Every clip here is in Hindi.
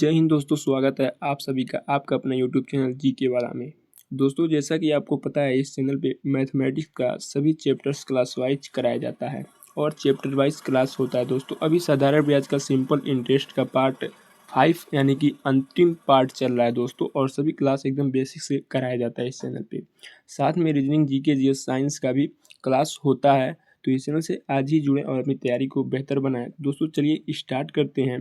जय हिंद दोस्तों, स्वागत है आप सभी का आपका अपना यूट्यूब चैनल जी के वाला में। दोस्तों, जैसा कि आपको पता है, इस चैनल पे मैथमेटिक्स का सभी चैप्टर्स क्लास वाइज कराया जाता है और चैप्टर वाइज क्लास होता है। दोस्तों, अभी साधारण ब्याज का सिंपल इंटरेस्ट का पार्ट 5 यानी कि अंतिम पार्ट चल रहा है दोस्तों, और सभी क्लास एकदम बेसिक से कराया जाता है इस चैनल पे। साथ में रीजनिंग, जीके, जीएस, साइंस का भी क्लास होता है। तो इस चैनल से आज ही जुड़ें और अपनी तैयारी को बेहतर बनाएं। दोस्तों, चलिए स्टार्ट करते हैं।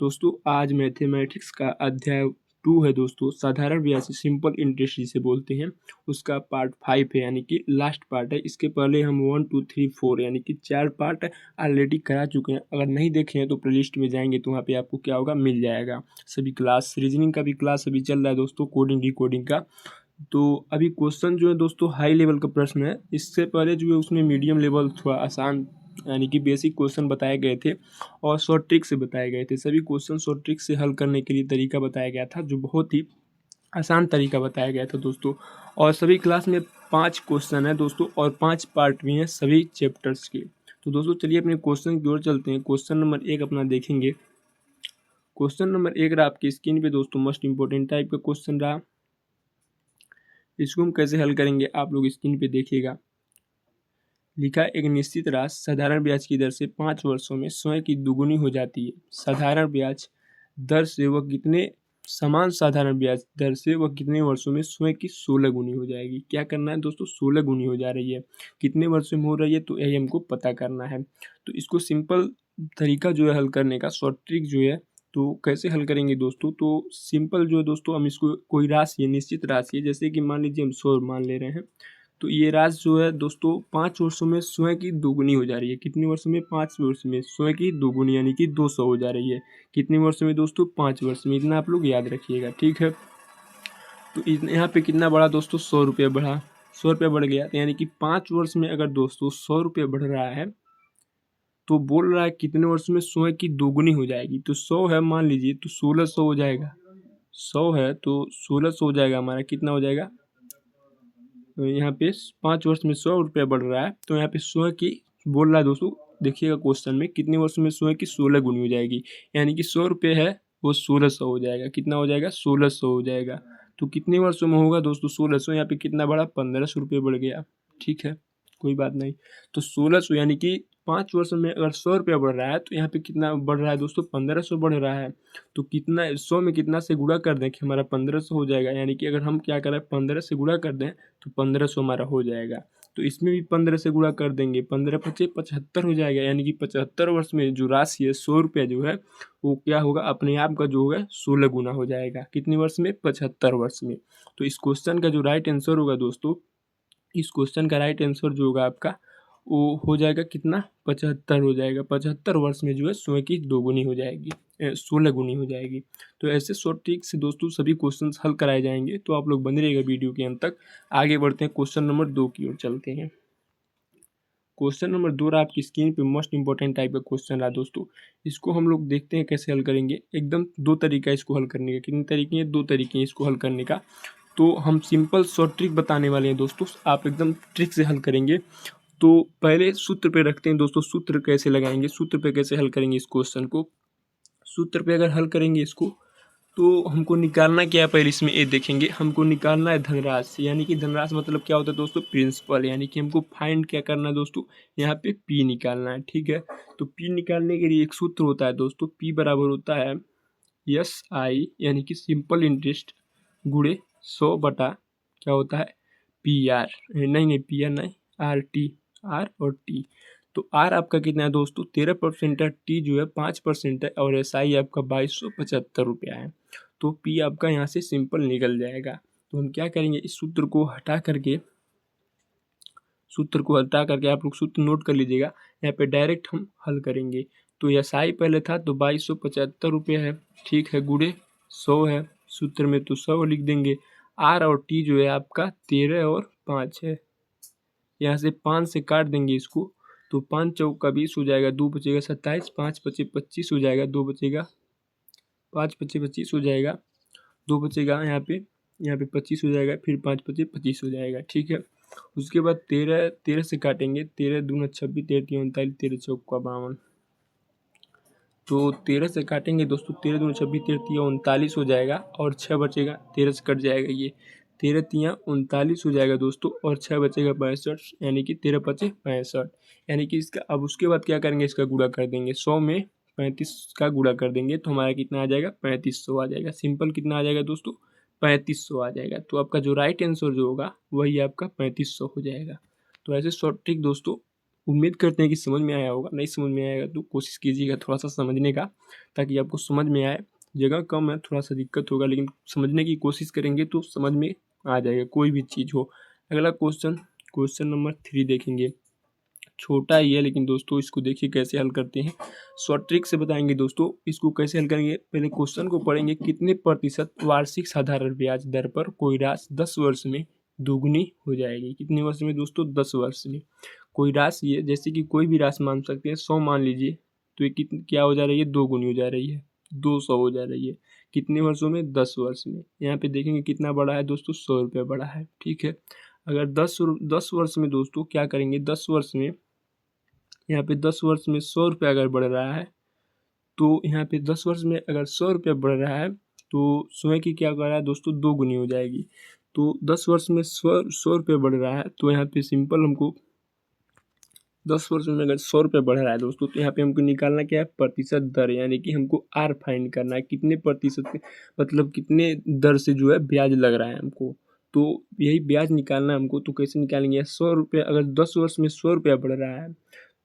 दोस्तों, आज मैथमेटिक्स का अध्याय 2 है दोस्तों, साधारण ब्याज सिंपल इंटरेस्ट जिसे बोलते हैं, उसका पार्ट 5 है यानी कि लास्ट पार्ट है। इसके पहले हम 1 2 3 4 यानी कि 4 पार्ट ऑलरेडी करा चुके हैं। अगर नहीं देखे हैं तो प्लेलिस्ट में जाएंगे तो वहाँ पे आपको क्या होगा, मिल जाएगा। सभी क्लास, रीजनिंग का भी क्लास अभी चल रहा है दोस्तों, कोडिंग डिकोडिंग का। तो अभी क्वेश्चन जो है दोस्तों हाई लेवल का प्रश्न है। इससे पहले जो है उसमें मीडियम लेवल थोड़ा आसान यानी कि बेसिक क्वेश्चन बताए गए थे और शॉर्ट ट्रिक से बताए गए थे। सभी क्वेश्चन शॉर्ट ट्रिक से हल करने के लिए तरीका बताया गया था, जो बहुत ही आसान तरीका बताया गया था दोस्तों। और सभी क्लास में 5 क्वेश्चन है दोस्तों, और 5 पार्ट भी हैं सभी चैप्टर्स के। तो दोस्तों, चलिए अपने क्वेश्चन की ओर चलते हैं। क्वेश्चन नंबर 1 अपना देखेंगे। क्वेश्चन नंबर 1 रहा आपकी स्क्रीन पे दोस्तों, मोस्ट इंपॉर्टेंट टाइप का क्वेश्चन रहा। इसको हम कैसे हल करेंगे आप लोग स्क्रीन पे देखिएगा। लिखा, एक निश्चित राशि साधारण ब्याज की दर से 5 वर्षों में स्वयं की दुगुनी हो जाती है। साधारण ब्याज दर से वह कितने समान साधारण ब्याज दर से वह कितने वर्षों में स्वयं की 16 गुनी हो जाएगी। क्या करना है दोस्तों, 16 गुनी हो जा रही है। कितने वर्षों में हो रही है, तो यही हमको पता करना है। तो इसको सिंपल तरीका जो है हल करने का, शॉर्ट ट्रिक जो है, तो कैसे हल करेंगे दोस्तों। तो सिंपल जो है दोस्तों, हम इसको कोई राशि है, निश्चित राशि है, जैसे कि मान लीजिए हम 100 मान ले रहे हैं। तो ये राशि जो है दोस्तों 5 वर्षों में स्वयं की दोगुनी हो जा रही है। कितने वर्षों में, 5 वर्ष में स्वयं की दोगुनी यानी कि 200 हो जा रही है। कितने वर्षों में दोस्तों, 5 वर्ष में। इतना आप लोग याद रखिएगा, ठीक है। तो यहाँ पे कितना बढ़ा दोस्तों, 100 रुपये बढ़ा। 100 रुपये बढ़ गया, तो यानी कि 5 वर्ष में अगर दोस्तों 100 रुपये बढ़ रहा है, तो बोल रहा है कितने वर्ष में स्वयं की दोगुनी हो जाएगी। तो 100 है मान लीजिए, तो 1600 हो जाएगा। 100 है तो 1600 हो जाएगा हमारा। कितना हो जाएगा, तो यहाँ पे 5 वर्ष में 100 रुपया बढ़ रहा है, तो यहाँ पे 100 की बोल रहा है दोस्तों। देखिएगा क्वेश्चन में, कितने वर्ष में 100 की 16 गुनी हो जाएगी, यानी कि 100 रुपये है वो 1600 हो जाएगा। कितना हो जाएगा, 1600 हो जाएगा। तो कितने वर्षों में होगा दोस्तों 1600, यहाँ पे कितना बढ़ा, 1500 रुपये बढ़ गया। ठीक है, कोई बात नहीं। तो 1600 यानी कि 5 वर्ष में अगर 100 रुपया बढ़ रहा है, तो यहाँ पे कितना बढ़ रहा है दोस्तों, 1500 बढ़ रहा है। तो कितना 100 में कितना से गुणा कर दें कि हमारा 1500 हो जाएगा। यानी कि अगर हम क्या करें, 15 से गुणा कर दें तो 1500 हमारा हो जाएगा। तो इसमें भी 15 से गुणा कर देंगे, 15 पचे 75 हो जाएगा। यानी कि 75 वर्ष में जो राशि है 100 रुपया जो है, वो क्या होगा, अपने आप का जो होगा 16 गुना हो जाएगा। कितने वर्ष में, 75 वर्ष में। तो इस क्वेश्चन का जो राइट आंसर होगा दोस्तों, इस क्वेश्चन का राइट आंसर जो होगा आपका, वो हो जाएगा कितना, 75 हो जाएगा। 75 वर्ष में जो है स्वयं की दोगुनी हो जाएगी, 16 गुनी हो जाएगी। तो ऐसे शॉर्ट ट्रिक से दोस्तों सभी क्वेश्चंस हल कराए जाएंगे। तो आप लोग बने रहिएगा वीडियो के अंत तक। आगे बढ़ते हैं, क्वेश्चन नंबर 2 की ओर चलते हैं। क्वेश्चन नंबर 2 रहा आपकी स्क्रीन पे, मोस्ट इंपॉर्टेंट टाइप का क्वेश्चन रहा दोस्तों। इसको हम लोग देखते हैं कैसे हल करेंगे। एकदम 2 तरीका है इसको हल करने का। कितने तरीके हैं, 2 तरीके हैं इसको हल करने का। तो हम सिंपल शॉर्ट ट्रिक बताने वाले हैं दोस्तों, आप एकदम ट्रिक से हल करेंगे। तो पहले सूत्र पे रखते हैं दोस्तों, सूत्र कैसे लगाएंगे, सूत्र पे कैसे हल करेंगे इस क्वेश्चन को। सूत्र पे अगर हल करेंगे इसको, तो हमको निकालना क्या है, पहले इसमें ये देखेंगे। हमको निकालना है धनराशि, यानी कि धनराशि मतलब क्या होता है दोस्तों, प्रिंसिपल। यानी कि हमको फाइंड क्या करना है दोस्तों, यहाँ पे पी निकालना है। ठीक है, तो पी निकालने के लिए एक सूत्र होता है दोस्तों, पी बराबर होता है SI यानी कि सिंपल इंटरेस्ट गुणे 100 बटा क्या होता है, PR। नहीं PR नहीं, RT, R और T। तो R आपका कितना है दोस्तों, 13% है। T जो है 5% है, और SI आपका 2275 रुपया है। तो P आपका यहाँ से सिंपल निकल जाएगा। तो हम क्या करेंगे, इस सूत्र को हटा करके आप लोग सूत्र नोट कर लीजिएगा। यहाँ पे डायरेक्ट हम हल करेंगे। तो SI पहले था तो 2275 रुपये है, ठीक है, गुणे 100 है। सूत्र में तो 100 लिख देंगे। R और T जो है आपका 13 और 5 है। यहाँ से 5 से काट देंगे इसको, तो 5 चौका 20 हो जाएगा, 2 बचेगा 27, 5 पचे 25 हो जाएगा, 2 बचेगा, 5 पचे 25 हो जाएगा, 2 बचेगा, यहाँ पे 25 हो जाएगा, फिर 5 पचे 25 हो जाएगा। ठीक है, उसके बाद 13 से काटेंगे, 13 दूना 26, 13 तीन 39, 13 चौका 52। तो 13 से काटेंगे दोस्तों, 13 दूनी 26, 13 तिया 39 हो जाएगा और 6 बचेगा, 13 से कट जाएगा ये, 13 तिया 39 हो जाएगा दोस्तों और 6 बचेगा 62, यानी कि 13 पचे 65, यानी कि इसका अब उसके बाद क्या करेंगे, इसका गुणा कर देंगे, 100 में 35 का गुणा कर देंगे तो हमारा कितना आ जाएगा, 3500 आ जाएगा। सिंपल कितना आ जाएगा दोस्तों, 3500 आ जाएगा। तो आपका जो राइट आंसर जो होगा वही आपका 3500 हो जाएगा। तो ऐसे शॉर्ट ट्रिक दोस्तों उम्मीद करते हैं कि समझ में आया होगा। नहीं समझ में आएगा तो कोशिश कीजिएगा थोड़ा सा समझने का, ताकि आपको समझ में आए। जगह कम है, थोड़ा सा दिक्कत होगा, लेकिन समझने की कोशिश करेंगे तो समझ में आ जाएगा कोई भी चीज़ हो। अगला क्वेश्चन नंबर 3 देखेंगे। छोटा ही है लेकिन दोस्तों इसको देखिए कैसे हल करते हैं, शॉर्ट ट्रिक से बताएंगे दोस्तों। इसको कैसे हल करेंगे, पहले क्वेश्चन को पढ़ेंगे। कितने प्रतिशत वार्षिक साधारण ब्याज दर पर कोई राशि 10 वर्ष में दोगुनी हो जाएगी? कितने वर्ष में दोस्तों, 10 वर्ष में। कोई राशि है, जैसे कि कोई भी राशि मान सकते हैं, 100 मान लीजिए, तो ये क्या हो जा रही है, दोगुनी हो जा रही है, 200 हो जा रही है। कितने वर्षों में, 10 वर्ष में। यहाँ पे देखेंगे कितना बड़ा है दोस्तों, 100 रुपये बड़ा है, ठीक है। अगर 10 वर्ष में दोस्तों क्या करेंगे, 10 वर्ष में यहाँ पे 10 वर्ष में 100 रुपये अगर बढ़ रहा है, तो यहाँ पे 10 वर्ष में अगर 100 रुपये बढ़ रहा है तो स्वयं की क्या कर रहा है दोस्तों, दोगुनी हो जाएगी। तो 10 वर्ष में 100 रुपये बढ़ रहा है, तो यहाँ पे सिंपल हमको 10 वर्ष में अगर 100 रुपये बढ़ रहा है दोस्तों, तो यहाँ पे हमको निकालना क्या है, प्रतिशत दर, यानी कि हमको आर फाइंड करना है, कितने प्रतिशत मतलब कितने दर से जो है ब्याज लग रहा है हमको। तो यही ब्याज निकालना है हमको। तो कैसे निकालेंगे, 100 रुपये अगर 10 वर्ष में 100 रुपया बढ़ रहा है,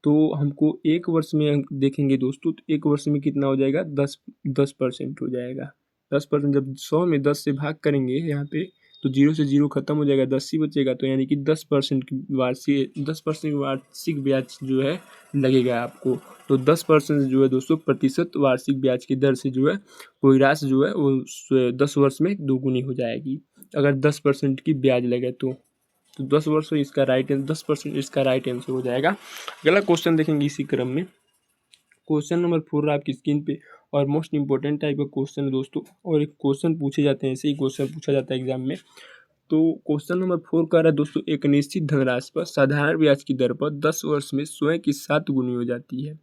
तो हमको एक वर्ष में हम देखेंगे दोस्तों, तो एक वर्ष में कितना हो जाएगा, 10% हो जाएगा। 10% जब 100 में 10 से भाग करेंगे यहाँ पे, तो 0 से 0 खत्म हो जाएगा, 10 ही बचेगा। तो यानी कि 10% की वार्षिक ब्याज जो है लगेगा आपको। तो 10% जो है दोस्तों प्रतिशत वार्षिक ब्याज की दर से जो है कोई राशि जो है वो 10 वर्ष में दोगुनी हो जाएगी, अगर 10% की ब्याज लगे तो 10 वर्ष इसका राइट आंसर, 10% इसका राइट आंसर हो जाएगा। अगला क्वेश्चन देखेंगे इसी क्रम में। क्वेश्चन नंबर 4 आपकी स्क्रीन पे, और मोस्ट इंपॉर्टेंट टाइप का क्वेश्चन है दोस्तों, और एक क्वेश्चन पूछे जाते हैं, ऐसे ही क्वेश्चन पूछा जाता है एग्जाम में। तो क्वेश्चन नंबर 4 कह रहा है दोस्तों, एक निश्चित धनराशि पर साधारण ब्याज की दर पर 10 वर्ष में स्वयं की 7 गुनी हो जाती है।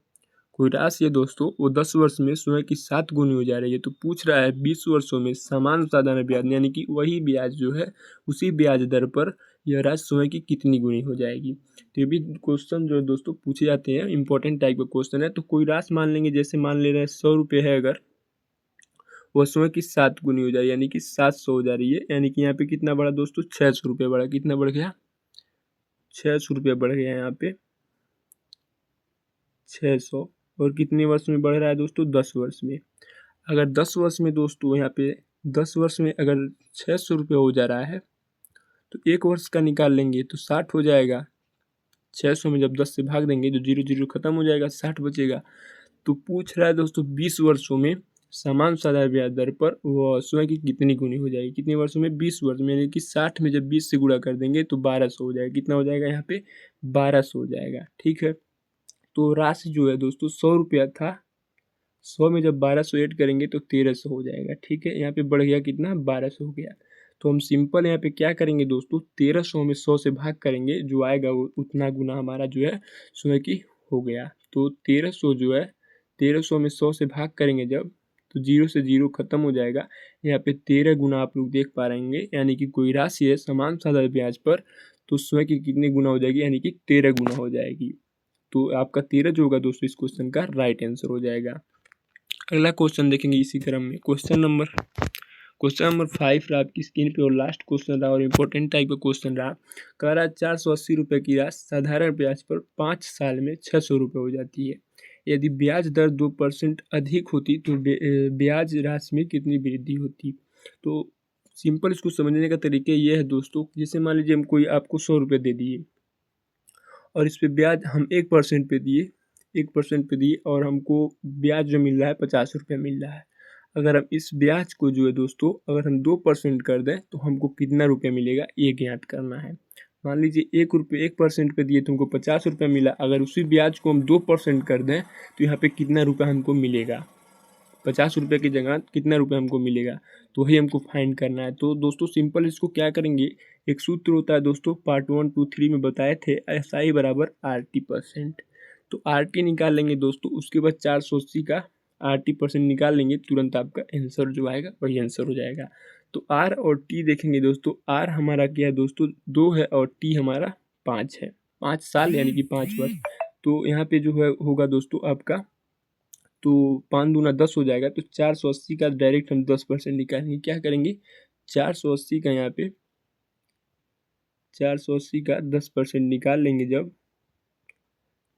कोई राशि है दोस्तों, वो 10 वर्ष में स्वयं की 7 गुनी हो जा रही है। तो पूछ रहा है 20 वर्षों में समान साधारण ब्याज, यानी कि वही ब्याज जो है उसी ब्याज दर पर यह राशि स्वयं की कितनी गुनी हो जाएगी। तो ये भी क्वेश्चन जो है दोस्तों पूछे जाते हैं, इंपॉर्टेंट टाइप का क्वेश्चन है। तो कोई राशि मान लेंगे, जैसे मान ले रहे हैं 100 रुपये है, अगर वह स्वयं की 7 गुनी हो जाए, यानी कि 700 हो जा रही है। यानी कि यहाँ पे कितना बढ़ा दोस्तों, 600 रुपये बढ़ा। कितना बढ़ गया, 600 रुपये बढ़ गया यहाँ पे, 600। और कितने वर्ष में बढ़ रहा है दोस्तों, 10 वर्ष में। अगर 10 वर्ष में दोस्तों यहाँ पे 10 वर्ष में अगर 600 रुपये हो जा रहा है, तो एक वर्ष का निकाल लेंगे तो 60 हो जाएगा। 600 में जब 10 से भाग देंगे तो 0 0 खत्म हो जाएगा, 60 बचेगा। तो पूछ रहा है दोस्तों 20 वर्षों में समान साधारण ब्याज दर पर वह स्वयं की कितनी गुनी हो जाएगी। कितने वर्षों में, 20 वर्ष में, यानी कि 60 में जब 20 से गुणा कर देंगे तो 1200 हो जाएगा। कितना हो जाएगा यहाँ पे, 1200 हो जाएगा, ठीक है। तो राशि जो है दोस्तों 100 रुपया था, 100 में जब 1200 ऐड करेंगे तो 1300 हो जाएगा, ठीक है। यहाँ पे बढ़ गया कितना, 1200 हो गया। तो हम सिंपल यहाँ पे क्या करेंगे दोस्तों, 1300 में 100 से भाग करेंगे, जो आएगा वो उतना गुना हमारा जो है स्वयं की हो गया। तो 1300 जो है, 1300 में 100 से भाग करेंगे जब, तो 0 से 0 खत्म हो जाएगा। यहाँ पे 13 गुना आप लोग देख पा रहेंगे, यानी कि कोई राशि है समान साधारण ब्याज पर, तो स्वयं की कितनी गुना हो जाएगी, यानी कि 13 गुना हो जाएगी। तो आपका 13 जो होगा दोस्तों इस क्वेश्चन का राइट आंसर हो जाएगा। अगला क्वेश्चन देखेंगे इसी क्रम में। क्वेश्चन नंबर 5 रहा आपकी स्क्रीन पे, और लास्ट क्वेश्चन रहा और इम्पोर्टेंट टाइप का क्वेश्चन रहा। कह रहा है 480 रुपये की राशि साधारण ब्याज पर 5 साल में 600 रुपये हो जाती है। यदि ब्याज दर 2% अधिक होती तो ब्याज राशि में कितनी वृद्धि होती। तो सिंपल इसको समझने का तरीका ये है दोस्तों, जैसे मान लीजिए हम कोई आपको 100 रुपये दे दिए, और इस पर ब्याज हम 1% पे दिए, 1% पे दिए, और हमको ब्याज जो मिल रहा है 50 रुपये मिल रहा है। अगर हम इस ब्याज को जो है दोस्तों अगर हम 2% कर दें तो हमको कितना रुपये मिलेगा, ये ज्ञात करना है। मान लीजिए 1% पे दिए तो हमको 50 रुपये मिला। अगर उसी ब्याज को हम 2% कर दें तो यहाँ पे कितना रुपये हमको मिलेगा, 50 रुपये की जगह कितना रुपये हमको मिलेगा, तो वही हमको फाइंड करना है। तो दोस्तों सिंपल इसको क्या करेंगे, एक सूत्र होता है दोस्तों, पार्ट 1 2 3 में बताए थे, SI बराबर RT%। तो RT निकाल लेंगे दोस्तों, उसके बाद 480 का RT% निकाल लेंगे, तुरंत आपका आंसर जो आएगा वही आंसर हो जाएगा। तो R और T देखेंगे दोस्तों, R हमारा क्या है दोस्तों 2 है और T हमारा 5 है, 5 साल यानी कि 5 वर्ष। तो यहाँ पे जो है होगा दोस्तों आपका, तो 5 दूना 10 हो जाएगा। तो 480 का डायरेक्ट हम 10% निकालेंगे। क्या करेंगे, 480 का यहाँ पे 480 का 10% निकाल लेंगे जब,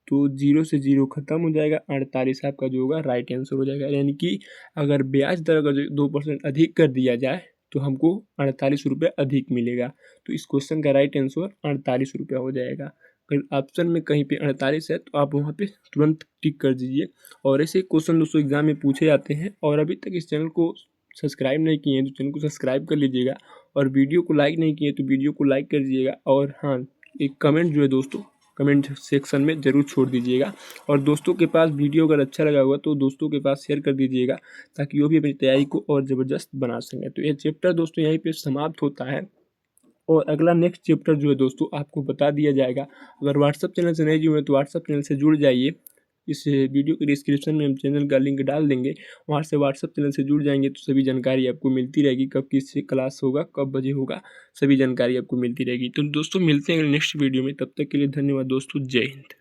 तो 0 से 0 खत्म हो जाएगा, 48 आपका जो होगा राइट आंसर हो जाएगा। यानी कि अगर ब्याज दर अगर 2% अधिक कर दिया जाए तो हमको 48 रुपये अधिक मिलेगा। तो इस क्वेश्चन का राइट आंसर 48 रुपया हो जाएगा। अगर ऑप्शन में कहीं पे 48 है तो आप वहाँ पे तुरंत टिक कर दीजिए। और ऐसे क्वेश्चन दोस्तों एग्जाम में पूछे जाते हैं। और अभी तक इस चैनल को सब्सक्राइब नहीं किए हैं तो चैनल को सब्सक्राइब कर लीजिएगा, और वीडियो को लाइक नहीं किए तो वीडियो को लाइक कर दीजिएगा। और हाँ, एक कमेंट जो है दोस्तों कमेंट सेक्शन में ज़रूर छोड़ दीजिएगा। और दोस्तों के पास वीडियो अगर अच्छा लगा होगा तो दोस्तों के पास शेयर कर दीजिएगा, ताकि वो भी अपनी तैयारी को और ज़बरदस्त बना सकें। तो ये चैप्टर दोस्तों यहीं पे समाप्त होता है, और अगला नेक्स्ट चैप्टर जो है दोस्तों आपको बता दिया जाएगा। अगर व्हाट्सअप चैनल से नहीं जुड़े तो व्हाट्सअप चैनल से जुड़ जाइए। इस वीडियो के डिस्क्रिप्शन में हम चैनल का लिंक डाल देंगे, वहाँ से व्हाट्सअप चैनल से जुड़ जाएंगे तो सभी जानकारी आपको मिलती रहेगी, कब किस क्लास होगा, कब बजे होगा, सभी जानकारी आपको मिलती रहेगी। तो दोस्तों मिलते हैं नेक्स्ट वीडियो में, तब तक के लिए धन्यवाद दोस्तों, जय हिंद।